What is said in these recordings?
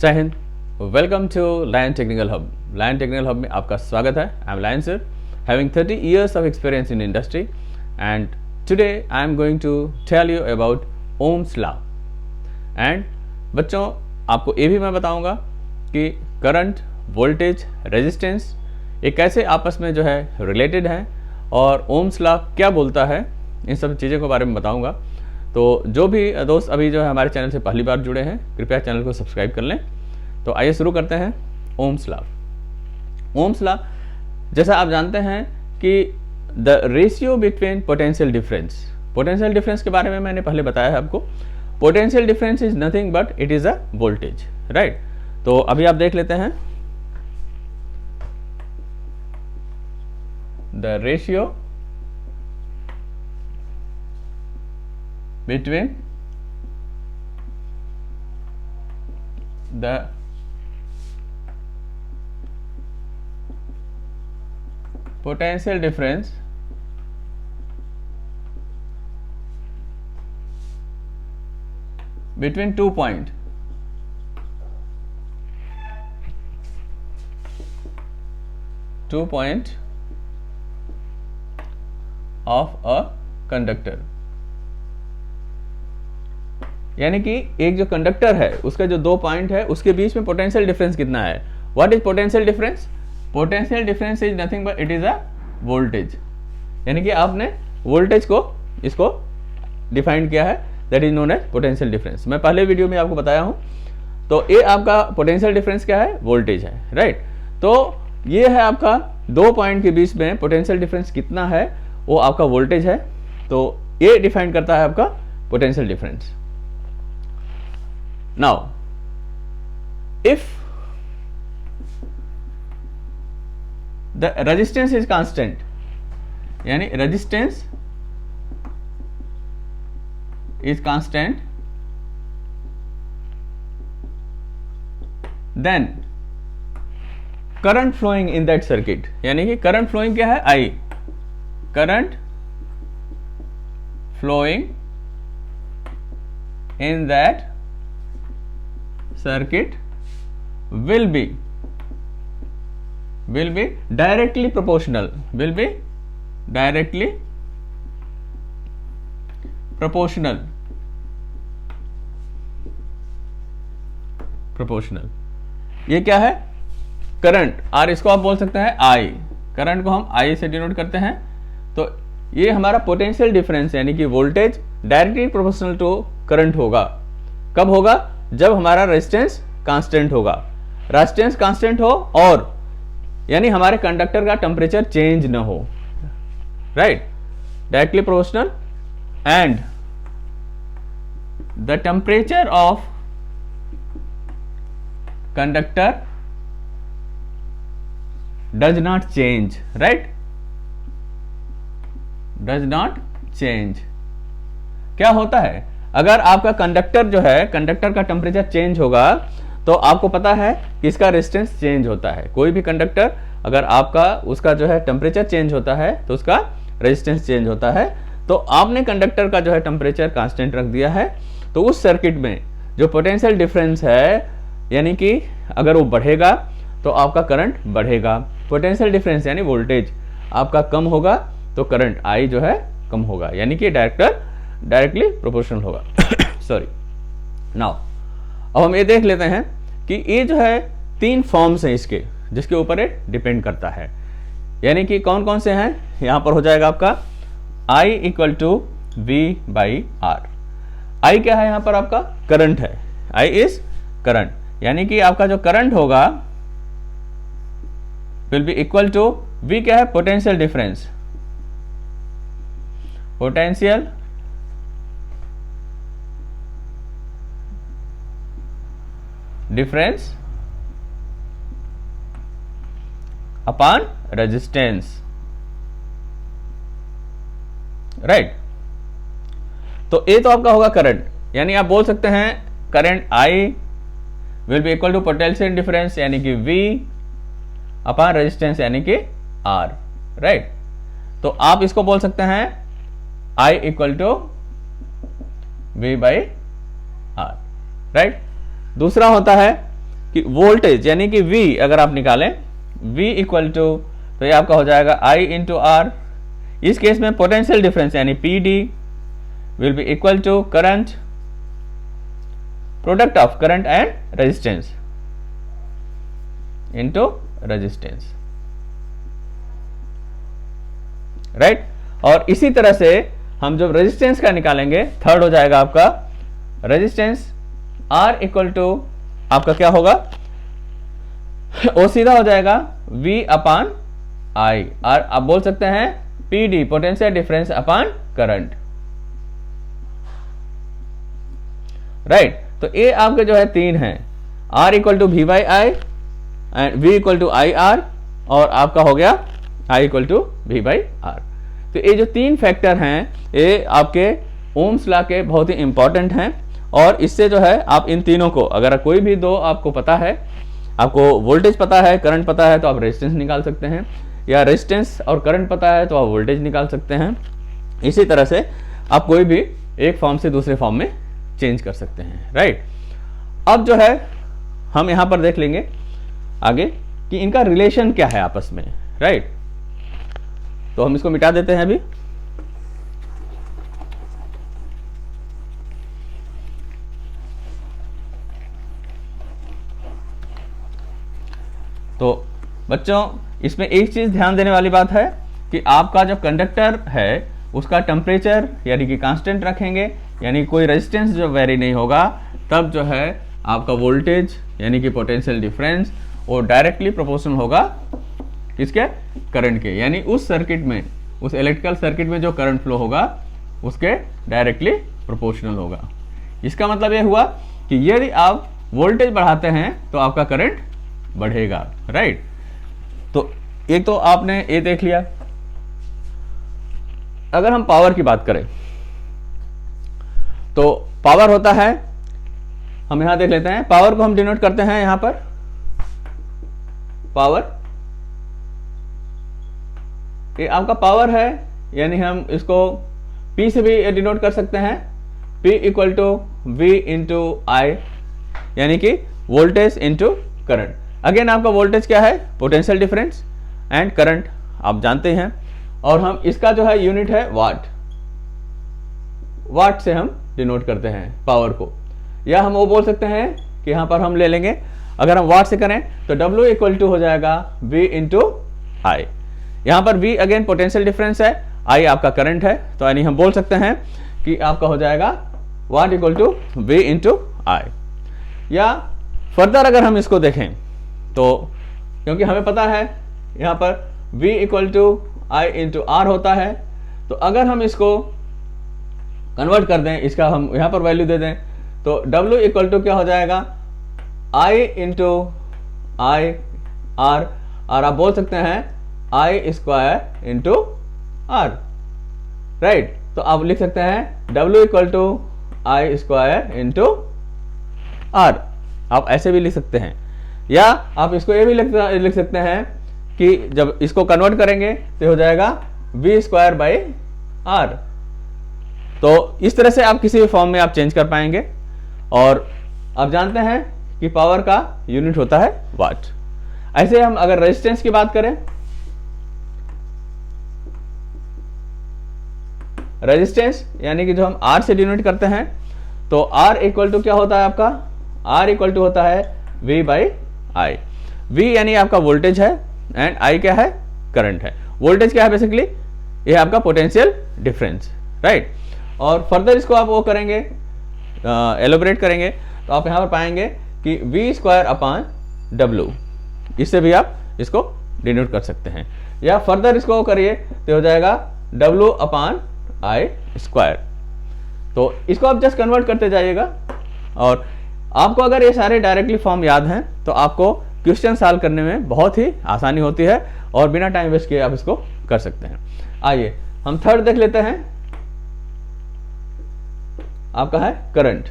जय Hind. Welcome to Lion Technical Hub. Lion Technical Hub में आपका स्वागत है। I am Lion sir, having 30 years of experience in industry, and today I am going to tell you about Ohm's law. And बच्चों, आपको ये भी मैं बताऊंगा कि करंट, वोल्टेज, रेजिस्टेंस ये कैसे आपस में जो है रिलेटेड हैं और ओम्स लॉ क्या बोलता है, इन सब चीज़ों के बारे में बताऊंगा। तो जो भी दोस्त अभी जो है हमारे चैनल से पहली बार जुड़े हैं, कृपया चैनल को सब्सक्राइब कर लें। तो आइए शुरू करते हैं। Ohm's law. ओम्स लॉ, जैसा आप जानते हैं कि the ratio between potential difference, potential difference के बारे में मैंने पहले बताया है आपको। Potential difference is nothing but it is a voltage, right. तो अभी आप देख लेते हैं the ratio between the potential difference between 2 points of a conductor। यानी कि एक जो कंडक्टर है उसका जो 2 पॉइंट है उसके बीच में पोटेंशियल डिफरेंस कितना है। What is potential difference? Potential difference is nothing but it is a voltage. यानी कि आपने वोल्टेज को इसको डिफाइन किया है, that is known as potential difference. मैं पहले वीडियो में आपको बताया हूं। तो ये आपका पोटेंशियल डिफरेंस क्या है? वोल्टेज है, राइट। तो ये है आपका 2 पॉइंट के बीच में पोटेंशियल डिफरेंस कितना है, वो आपका वोल्टेज है। तो ये डिफाइन करता है आपका potential difference. Now, if the resistance is constant, यानी resistance is constant, then current flowing in that circuit, यानी कि current flowing क्या है? I, current flowing in that circuit will be directly proportional, will be directly proportional ये क्या है? Current, और इसको आप बोल सकते हैं आई। करंट को हम आई से डिनोट करते हैं। तो ये हमारा पोटेंशियल डिफरेंस यानी कि voltage directly proportional to current होगा। कब होगा? जब हमारा रेजिस्टेंस कांस्टेंट होगा। रेजिस्टेंस कांस्टेंट हो और यानी हमारे कंडक्टर का टेम्परेचर चेंज न हो, right. Directly proportional and the temperature of conductor does not change, right, does not change. क्या होता है? अगर आपका कंडक्टर जो है, कंडक्टर का टेम्परेचर चेंज होगा तो आपको पता है कि इसका रेजिस्टेंस चेंज होता है। कोई भी कंडक्टर अगर आपका उसका जो है टेम्परेचर चेंज होता है तो उसका रेजिस्टेंस चेंज होता है। तो आपने कंडक्टर का जो है टेम्परेचर कांस्टेंट रख दिया है, तो उस सर्किट में जो पोटेंशियल डिफरेंस है यानी कि अगर वो बढ़ेगा तो आपका करंट बढ़ेगा। पोटेंशियल डिफरेंस यानी वोल्टेज आपका कम होगा तो करंट आई जो है कम होगा, यानी कि डायरेक्टली प्रोपोर्शनल होगा। सॉरी। नाउ अब हम ये देख लेते हैं कि ये जो है 3 फॉर्म्स हैं इसके, जिसके ऊपर ये डिपेंड करता है। यानी कि कौन कौन से हैं? यहां पर हो जाएगा आपका I equal to V/R। I क्या है? यहां पर आपका करंट है। I इज करंट, यानी कि आपका जो करंट होगा will be equal to V क्या है? Potential difference, potential difference upon resistance, right. तो ये तो आपका होगा करंट, यानी आप बोल सकते हैं current I will be equal to potential difference यानी कि V अपॉन रेजिस्टेंस यानी कि R, राइट। तो आप इसको बोल सकते हैं I equal to V/R, right. दूसरा होता है कि वोल्टेज यानी कि V अगर आप निकालें V इक्वल टू, तो ये आपका हो जाएगा I इंटू आर। इस केस में पोटेंशियल डिफरेंस यानी PD will be equal to current, product of current and resistance into resistance, right. और इसी तरह से हम जब रेजिस्टेंस का निकालेंगे, थर्ड हो जाएगा आपका रेजिस्टेंस R इक्वल टू आपका क्या होगा, वो सीधा हो जाएगा V अपान I, और आप बोल सकते हैं PD potential difference upon current, right. तो ये आपके जो है तीन हैं, R equal to V by I and V equal to I R, और आपका हो गया I equal to V by R. तो ये जो तीन फैक्टर हैं ये आपके ओम्स लॉ के बहुत ही इंपॉर्टेंट हैं, और इससे जो है आप इन तीनों को, अगर कोई भी दो आपको पता है, आपको वोल्टेज पता है, करंट पता है, तो आप रेजिस्टेंस निकाल सकते हैं, या रेजिस्टेंस और करंट पता है तो आप वोल्टेज निकाल सकते हैं। इसी तरह से आप कोई भी एक फॉर्म से दूसरे फॉर्म में चेंज कर सकते हैं, राइट। अब जो है हम यहां पर देख लेंगे आगे कि इनका रिलेशन क्या है आपस में, राइट। तो हम इसको मिटा देते हैं अभी। तो बच्चों इसमें एक चीज ध्यान देने वाली बात है कि आपका जो कंडक्टर है उसका टेम्परेचर यानी कि कांस्टेंट रखेंगे, यानी कोई रेजिस्टेंस जो वेरी नहीं होगा, तब जो है आपका वोल्टेज यानी कि पोटेंशियल डिफरेंस वो डायरेक्टली प्रोपोर्शनल होगा किसके, करंट के, यानी उस सर्किट में, उस इलेक्ट्रिकल सर्किट में जो करंट फ्लो होगा उसके डायरेक्टली प्रोपोर्शनल होगा। इसका मतलब ये हुआ कि यदि आप वोल्टेज बढ़ाते हैं तो आपका करंट बढ़ेगा, राइट। तो एक तो आपने ये देख लिया। अगर हम पावर की बात करें तो पावर होता है, हम यहां देख लेते हैं, पावर को हम डिनोट करते हैं यहां पर पावर, ये आपका पावर है, यानी हम इसको P से भी डिनोट कर सकते हैं, P equal to V into I, यानी कि वोल्टेज इंटू करंट। अगेन आपका वोल्टेज क्या है, पोटेंशियल डिफरेंस, एंड करंट आप जानते हैं, और हम इसका जो है यूनिट है वाट, वाट से हम डिनोट करते हैं पावर को, या हम वो बोल सकते हैं कि यहां पर हम ले लेंगे, अगर हम वाट से करें तो W इक्वल टू हो जाएगा V इंटू आई। यहां पर V अगेन पोटेंशियल डिफरेंस है, I आपका करंट है, तो यानी हम बोल सकते हैं कि आपका हो जाएगा वाट इक्वल टू V इंटू आई। या फर्दर अगर हम इसको देखें तो क्योंकि हमें पता है यहां पर V equal to I into R होता है, तो अगर हम इसको कन्वर्ट कर दें, इसका हम यहां पर वैल्यू दे दें, तो W इक्वल टू क्या हो जाएगा I इंटू आई आर, और आप बोल सकते हैं I square into R, right. तो आप लिख सकते हैं W equal to I square into R, आप ऐसे भी लिख सकते हैं, या आप इसको ये भी लिख सकते हैं कि जब इसको कन्वर्ट करेंगे तो हो जाएगा V स्क्वायर बाई आर। तो इस तरह से आप किसी भी फॉर्म में आप चेंज कर पाएंगे, और आप जानते हैं कि पावर का यूनिट होता है वाट। ऐसे हम अगर रेजिस्टेंस की बात करें, रेजिस्टेंस यानी कि जो हम R से डिनोट करते हैं, तो R इक्वल टू क्या होता है आपका, R इक्वल टू होता है V बाई आई। V यानी आपका वोल्टेज है, एंड I क्या है, करंट है। वोल्टेज क्या है बेसिकली, ये है आपका पोटेंशियल डिफरेंस, राइट। और फर्दर इसको आप वो करेंगे, एलोबरेट करेंगे, तो आप यहां पर पाएंगे कि V स्क्वायर अपान W, इससे भी आप इसको डिनोट कर सकते हैं, या फर्दर इसको करिए तो हो जाएगा W अपान आई स्क्वायर। तो इसको आप जस्ट कन्वर्ट करते जाइएगा, और आपको अगर ये सारे डायरेक्टली फॉर्म याद हैं तो आपको क्वेश्चन सॉल्व करने में बहुत ही आसानी होती है, और बिना टाइम वेस्ट किए आप इसको कर सकते हैं। आइए हम थर्ड देख लेते हैं, आपका है करंट।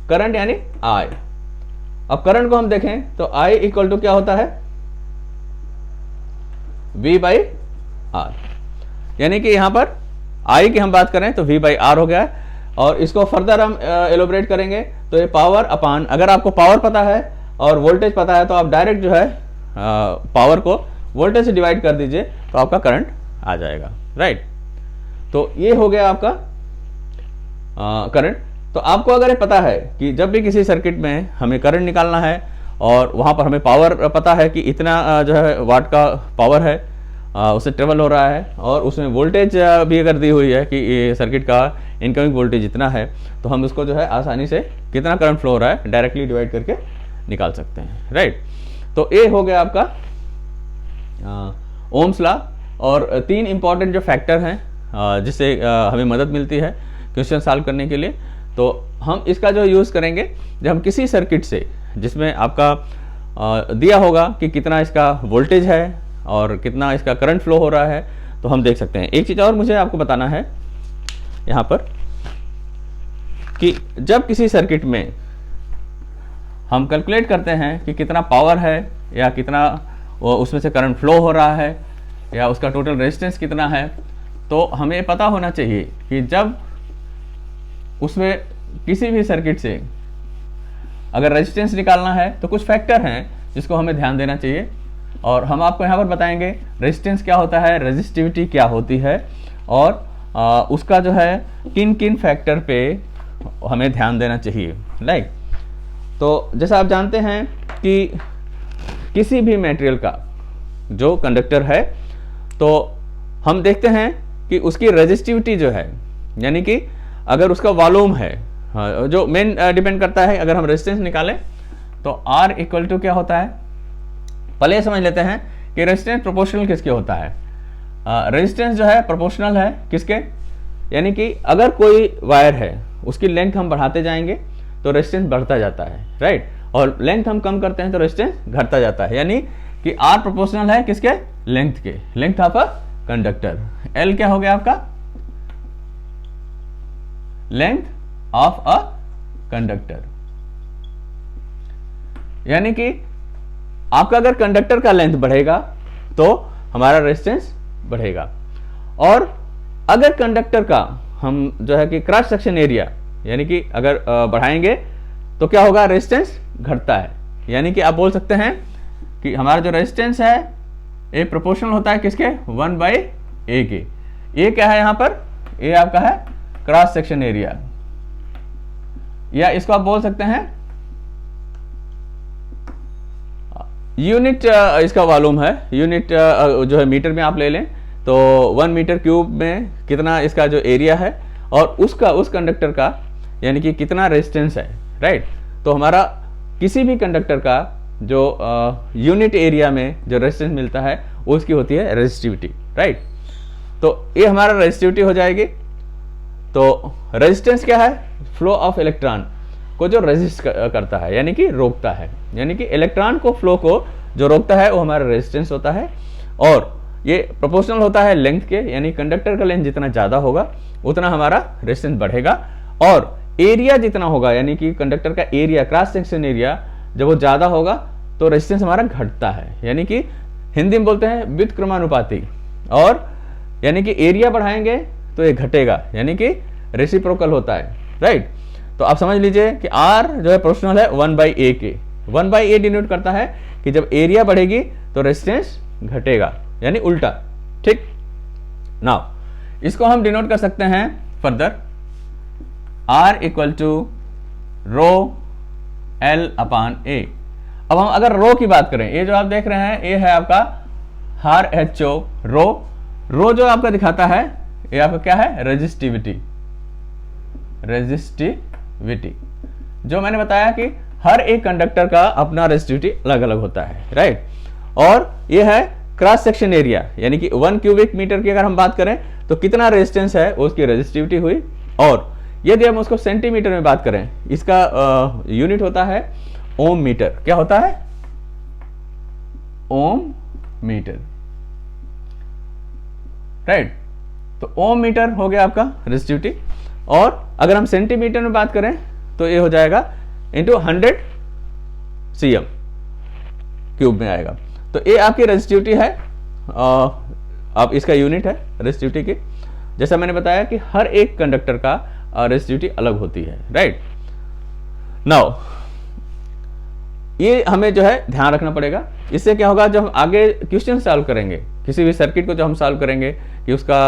करंट यानी I। अब करंट को हम देखें तो I इक्वल टू क्या होता है, V बाई आर, यानी कि यहां पर I की हम बात करें तो V बाई आर हो गया है। और इसको फर्दर हम एलोबरेट करेंगे तो ये पावर अपान, अगर आपको पावर पता है और वोल्टेज पता है तो आप डायरेक्ट जो है पावर को वोल्टेज से डिवाइड कर दीजिए तो आपका करंट आ जाएगा, राइट। तो ये हो गया आपका करंट। तो आपको अगर ये पता है कि जब भी किसी सर्किट में हमें करंट निकालना है और वहाँ पर हमें पावर पता है कि इतना जो है वाट का पावर है उससे ट्रेवल हो रहा है, और उसमें वोल्टेज भी अगर दी हुई है कि ये सर्किट का इनकमिंग वोल्टेज इतना है, तो हम उसको जो है आसानी से कितना करंट फ्लो हो रहा है डायरेक्टली डिवाइड करके निकाल सकते हैं, राइट। तो ये हो गया आपका ओम्स लॉ। और 3 इंपॉर्टेंट जो फैक्टर हैं जिससे हमें मदद मिलती है क्वेश्चन सॉल्व करने के लिए, तो हम इसका जो यूज़ करेंगे जब हम किसी सर्किट से जिसमें आपका दिया होगा कि कितना इसका वोल्टेज है और कितना इसका करंट फ्लो हो रहा है, तो हम देख सकते हैं। एक चीज़ और मुझे आपको बताना है यहाँ पर कि जब किसी सर्किट में हम कैलकुलेट करते हैं कि कितना पावर है या कितना उसमें से करंट फ्लो हो रहा है या उसका टोटल रेजिस्टेंस कितना है, तो हमें पता होना चाहिए कि जब उसमें किसी भी सर्किट से अगर रेजिस्टेंस निकालना है तो कुछ फैक्टर हैं जिसको हमें ध्यान देना चाहिए, और हम आपको यहाँ पर बताएंगे रेजिस्टेंस क्या होता है, रेजिस्टिविटी क्या होती है, और उसका जो है किन किन फैक्टर पे हमें ध्यान देना चाहिए, राइट। तो जैसा आप जानते हैं कि किसी भी मटेरियल का जो कंडक्टर है तो हम देखते हैं कि उसकी रेजिस्टिविटी जो है, यानी कि अगर उसका वॉल्यूम है जो मेन डिपेंड करता है, अगर हम रेजिस्टेंस निकालें तो R इक्वल टू क्या होता है, पहले ये समझ लेते हैं कि रेजिस्टेंस प्रोपोर्शनल किसके होता है। रेजिस्टेंस जो है प्रोपोर्शनल है किसके, यानी कि अगर कोई वायर है उसकी लेंथ हम बढ़ाते जाएंगे तो रेजिस्टेंस बढ़ता जाता है, राइट, और लेंथ हम कम करते हैं तो रेजिस्टेंस घटता जाता है, यानी कि R प्रोपोर्शनल है किसके, लेंथ के, length of a conductor. L क्या हो गया आपका, लेंथ ऑफ अ कंडक्टर, यानी कि आपका अगर कंडक्टर का लेंथ बढ़ेगा तो हमारा रेजिस्टेंस बढ़ेगा, और अगर कंडक्टर का हम जो है कि क्रॉस सेक्शन एरिया यानी कि अगर बढ़ाएंगे तो क्या होगा, रेजिस्टेंस घटता है। यानी कि आप बोल सकते हैं कि हमारा जो रेजिस्टेंस है ये प्रोपोर्शनल होता है किसके, 1/A के। ये क्या है यहाँ पर, ये आपका है क्रॉस सेक्शन एरिया, या इसको आप बोल सकते हैं यूनिट इसका वॉल्यूम है, यूनिट जो है मीटर में आप ले लें तो 1 मीटर क्यूब में कितना इसका जो एरिया है और उसका उस कंडक्टर का यानी कि कितना रेजिस्टेंस है, राइट। तो हमारा किसी भी कंडक्टर का जो यूनिट एरिया में जो रेजिस्टेंस मिलता है उसकी होती है रेजिस्टिविटी, राइट। तो ये हमारा रेजिस्टिविटी हो जाएगी। तो रेजिस्टेंस क्या है, फ्लो ऑफ इलेक्ट्रॉन को जो रेजिस्ट करता है यानी कि रोकता है, यानी कि इलेक्ट्रॉन को फ्लो को जो रोकता है वो हमारा रेजिस्टेंस होता है, और ये प्रोपोर्शनल होता है लेंथ के, यानी कंडक्टर का लेंथ जितना ज़्यादा होगा उतना हमारा रेजिस्टेंस बढ़ेगा, और एरिया जितना होगा यानी कि कंडक्टर का एरिया, क्रॉस सेक्शन एरिया जब वो ज़्यादा होगा तो रेजिस्टेंस हमारा घटता है, यानी कि हिंदी में बोलते हैं व्युत्क्रमानुपाती, और यानी कि एरिया बढ़ाएंगे तो ये घटेगा, यानी कि रेसिप्रोकल होता है, राइट। तो आप समझ लीजिए कि R जो है प्रोपोर्शनल है 1/A के। 1/A डिनोट करता है कि जब एरिया बढ़ेगी तो रेजिस्टेंस घटेगा, यानी उल्टा, ठीक। नाउ इसको हम डिनोट कर सकते हैं further, R equal to rho L/A। अब हम अगर रो की बात करें, ये जो आप देख रहे हैं ये है आपका RHO, रो जो आपका दिखाता है ये आपका क्या है, रेजिस्टिविटी, जो मैंने बताया कि हर एक कंडक्टर का अपना रेजिस्टिविटी अलग अलग होता है, राइट। और ये है क्रॉस सेक्शन एरिया, यानी कि 1 क्यूबिक मीटर की अगर हम बात करें तो कितना रेजिस्टेंस है उसकी रेजिस्टिविटी हुई, और यदि हम उसको सेंटीमीटर में बात करें इसका यूनिट होता है ओम मीटर। क्या होता है, ओम मीटर, राइट। तो ओम मीटर हो गया आपका रेजिस्टिविटी, और अगर हम सेंटीमीटर में बात करें तो ये हो जाएगा इंटू 100 cm क्यूब में आएगा। तो ये आपकी रेजिस्टिविटी है, आप इसका यूनिट है रेजिस्टिविटी की। जैसा मैंने बताया कि हर एक कंडक्टर का और रेजिस्टिविटी अलग होती है, राइट। नाउ ये हमें जो है ध्यान रखना पड़ेगा। इससे क्या होगा, जब हम आगे क्वेश्चन सॉल्व करेंगे, किसी भी सर्किट को जब हम सॉल्व करेंगे कि उसका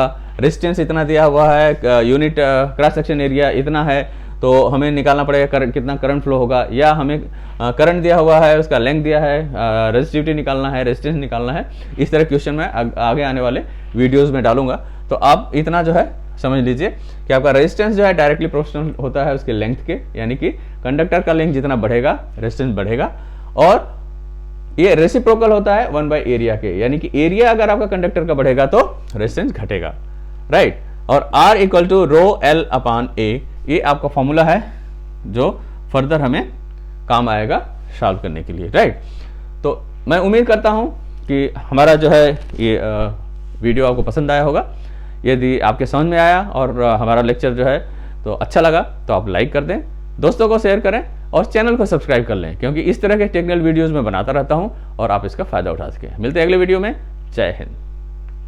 रेजिस्टेंस इतना दिया हुआ है, यूनिट क्रॉस सेक्शन एरिया इतना है, तो हमें निकालना पड़ेगा कितना करंट फ्लो होगा, या हमें करंट दिया हुआ है, उसका लेंथ दिया है, रेजिस्टिविटी निकालना है, रेजिस्टेंस निकालना है। इस तरह क्वेश्चन मैं आगे आने वाले वीडियोज़ में डालूंगा। तो आप इतना जो है समझ लीजिए कि आपका रेजिस्टेंस जो है डायरेक्टली प्रोपोर्शनल होता है उसके लेंथ के, यानी कि कंडक्टर का लेंथ जितना बढ़ेगा रेजिस्टेंस बढ़ेगा, और ये रेसिप्रोकल होता है 1 बाई एरिया के, यानी कि एरिया अगर आपका कंडक्टर का बढ़ेगा तो रेजिस्टेंस घटेगा, राइट। और R equal to rho l upon A, ये आपका फॉर्मूला है जो फर्दर हमें काम आएगा सॉल्व करने के लिए, राइट। तो मैं उम्मीद करता हूं कि हमारा जो है ये वीडियो आपको पसंद आया होगा। यदि आपके समझ में आया और हमारा लेक्चर जो है तो अच्छा लगा तो आप लाइक कर दें, दोस्तों को शेयर करें और चैनल को सब्सक्राइब कर लें, क्योंकि इस तरह के टेक्निकल वीडियोस में बनाता रहता हूं और आप इसका फायदा उठा सकें। मिलते हैं अगले वीडियो में। जय हिंद।